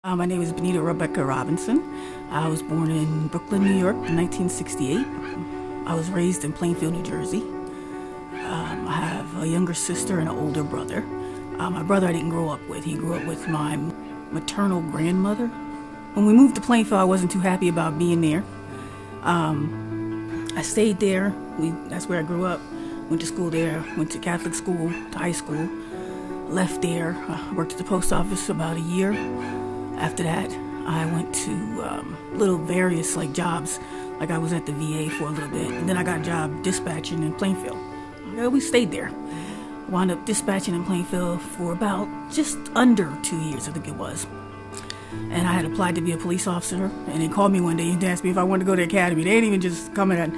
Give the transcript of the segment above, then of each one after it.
My name is Benita Rebecca Robinson. I was born in Brooklyn, New York in 1968. I was raised in Plainfield, New Jersey. I have a younger sister and an older brother. My brother I didn't grow up with. He grew up with my maternal grandmother. When we moved to Plainfield, I wasn't too happy about being there. I stayed there. That's where I grew up. Went to school there. Went to Catholic school, to high school. Left there. Worked at the post office about a year. After that, I went to little various jobs. I was at the VA for a little bit. And then I got a job dispatching in Plainfield. We stayed there. Wound up dispatching in Plainfield for about just under 2 years, I think it was. And I had applied to be a police officer, and they called me one day and asked me if I wanted to go to the academy. They didn't even just come in and,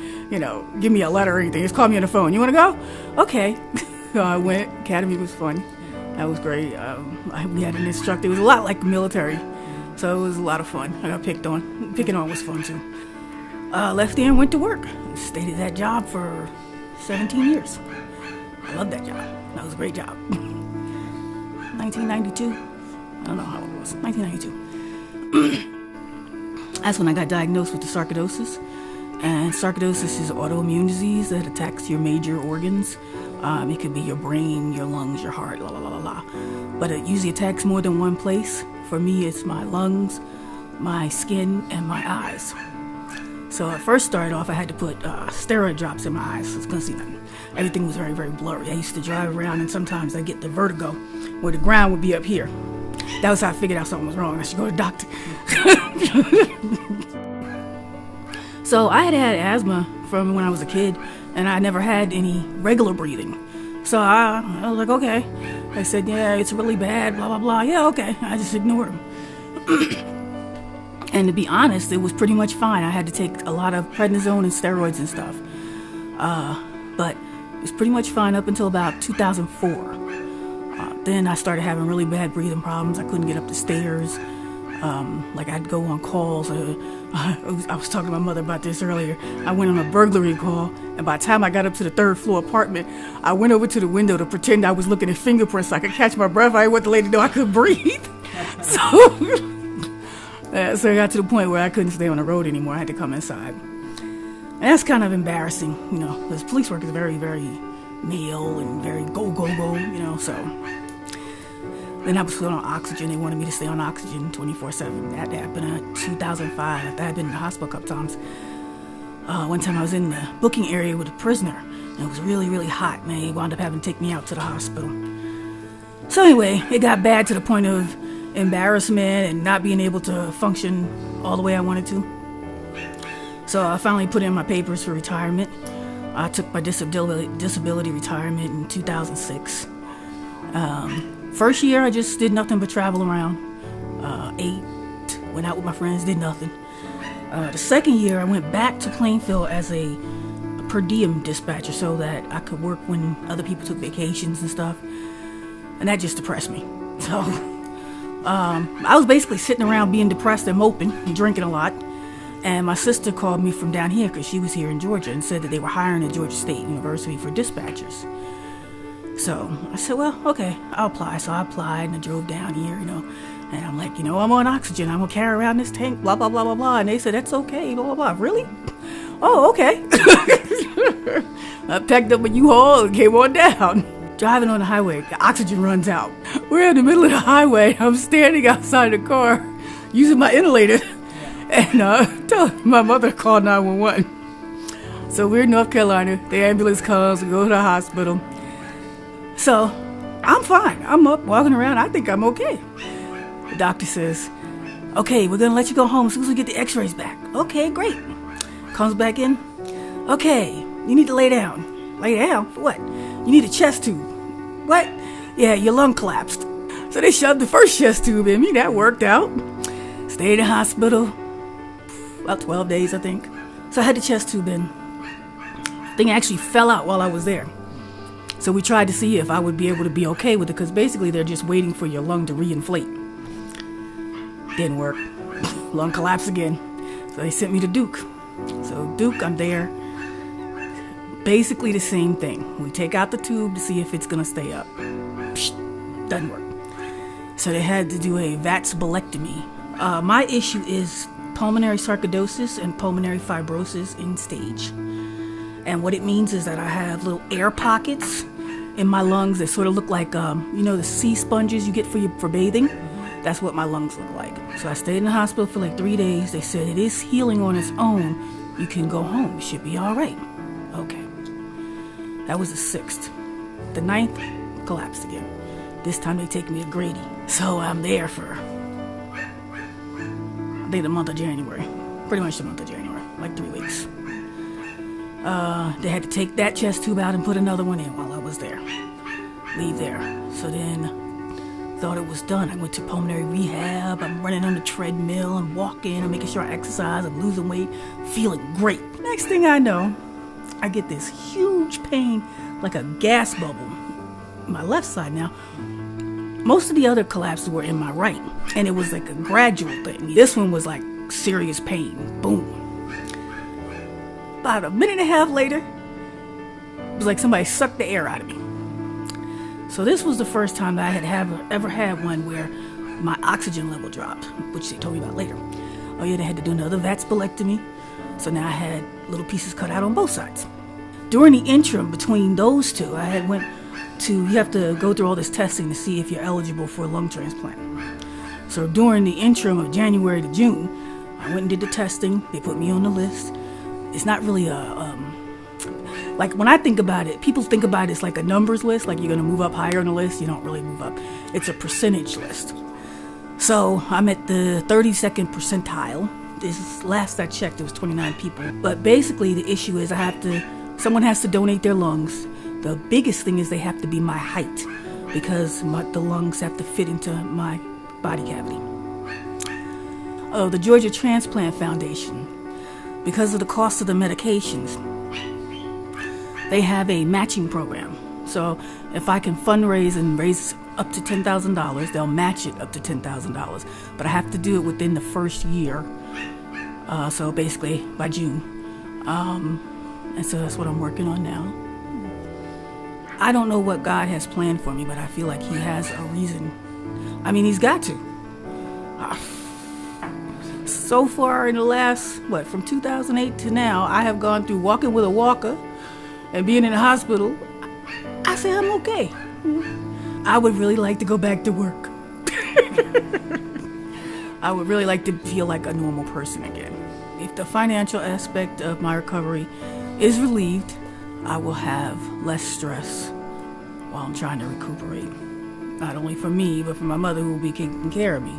give me a letter or anything. They just called me on the phone. You want to go? Okay. So I went. Academy was fun. That was great. We had an instructor. It was a lot like the military, so it was a lot of fun. I got picked on. Picking on was fun, too. Left there and went to work. Stayed at that job for 17 years. I loved that job. That was a great job. 1992. I don't know how old it was. 1992. That's when I got diagnosed with the sarcoidosis. And sarcoidosis is an autoimmune disease that attacks your major organs. It could be your brain, your lungs, your heart, But it usually attacks more than one place. For me, it's my lungs, my skin, and my eyes. So I first started off, I had to put steroid drops in my eyes so I couldn't see nothing. Everything was very, very blurry. I used to drive around and sometimes I get the vertigo where the ground would be up here. That was how I figured out something was wrong. I should go to the doctor. So I had asthma from when I was a kid, and I never had any regular breathing. So I was like, okay. I said, yeah, it's really bad, blah, blah, blah. Yeah, okay. I just ignored him. And to be honest, it was pretty much fine. I had to take a lot of prednisone and steroids and stuff. But it was pretty much fine up until about 2004. Then I started having really bad breathing problems. I couldn't get up the stairs. I'd go on calls. I was talking to my mother about this earlier. I went on a burglary call, and by the time I got up to the third floor apartment, I went over to the window to pretend I was looking at fingerprints so I could catch my breath. I didn't want the lady to know I couldn't breathe. So I got to the point where I couldn't stay on the road anymore. I had to come inside. And that's kind of embarrassing, because police work is very, very male and very go, so... Then I was put on oxygen. They wanted me to stay on oxygen 24/7. That happened in 2005. I had been in the hospital a couple times. One time I was in the booking area with a prisoner, and it was really, really hot, and they wound up having to take me out to the hospital. So anyway, it got bad to the point of embarrassment and not being able to function all the way I wanted to. So I finally put in my papers for retirement. I took my disability retirement in 2006. First year, I just did nothing but travel around. Ate, went out with my friends, did nothing. The second year, I went back to Plainfield as a per diem dispatcher so that I could work when other people took vacations and stuff. And that just depressed me. So I was basically sitting around being depressed and moping and drinking a lot. And my sister called me from down here because she was here in Georgia and said that they were hiring at Georgia State University for dispatchers. So I said, well, okay, I'll apply. So I applied and I drove down here, and I'm like, I'm on oxygen. I'm going to carry around this tank, blah, blah, blah, blah, blah. And they said, that's okay, blah, blah, blah. Really? Oh, okay. I packed up a U-Haul and came on down. Driving on the highway, the oxygen runs out. We're in the middle of the highway. I'm standing outside the car using my inhaler and telling my mother to call 911. So we're in North Carolina. The ambulance comes. We go to the hospital. So, I'm fine. I'm up, walking around. I think I'm okay. The doctor says, okay, we're going to let you go home as soon as we get the x-rays back. Okay, great. Comes back in. Okay, you need to lay down. Lay down? For what? You need a chest tube. What? Yeah, your lung collapsed. So they shoved the first chest tube in me. That worked out. Stayed in the hospital about 12 days, I think. So I had the chest tube in. The thing actually fell out while I was there. So we tried to see if I would be able to be okay with it, because basically they're just waiting for your lung to reinflate. Didn't work. Lung collapsed again. So they sent me to Duke. So Duke, I'm there. Basically the same thing. We take out the tube to see if it's going to stay up. Doesn't work. So they had to do a vatsbolectomy My issue is pulmonary sarcoidosis and pulmonary fibrosis in stage. And what it means is that I have little air pockets in my lungs that sort of look like, the sea sponges you get for bathing. That's what my lungs look like. So I stayed in the hospital for like 3 days. They said it is healing on its own. You can go home. You should be all right. Okay. That was the 6th. The 9th, collapsed again. This time they take me to Grady. So I'm there for, I think, the month of January. Pretty much the month of January. Like 3 weeks. They had to take that chest tube out and put another one in while I was there. Leave there. So then, thought it was done. I went to pulmonary rehab. I'm running on the treadmill and walking. I'm making sure I exercise. I'm losing weight. Feeling great. Next thing I know, I get this huge pain, like a gas bubble. My left side now. Most of the other collapses were in my right. And it was like a gradual thing. This one was like serious pain. Boom. About a minute and a half later, it was like somebody sucked the air out of me. So this was the first time that I had ever had one where my oxygen level dropped, which they told me about later. Oh yeah, they had to do another vasculectomy. So now I had little pieces cut out on both sides. During the interim between those two, you have to go through all this testing to see if you're eligible for a lung transplant. So during the interim of January to June, I went and did the testing. They put me on the list. It's not really like when I think about it, people think about it as like a numbers list, like you're going to move up higher on the list. You don't really move up. It's a percentage list. So I'm at the 32nd percentile. This last I checked, it was 29 people. But basically the issue is someone has to donate their lungs. The biggest thing is they have to be my height because the lungs have to fit into my body cavity. Oh, the Georgia Transplant Foundation. Because of the cost of the medications, they have a matching program. So if I can fundraise and raise up to $10,000, they'll match it up to $10,000. But I have to do it within the first year. So basically by June. And so that's what I'm working on now. I don't know what God has planned for me, but I feel like He has a reason. I mean, He's got to. So far in the last, from 2008 to now, I have gone through walking with a walker and being in the hospital. I say I'm okay. I would really like to go back to work. I would really like to feel like a normal person again. If the financial aspect of my recovery is relieved, I will have less stress while I'm trying to recuperate. Not only for me, but for my mother who will be taking care of me.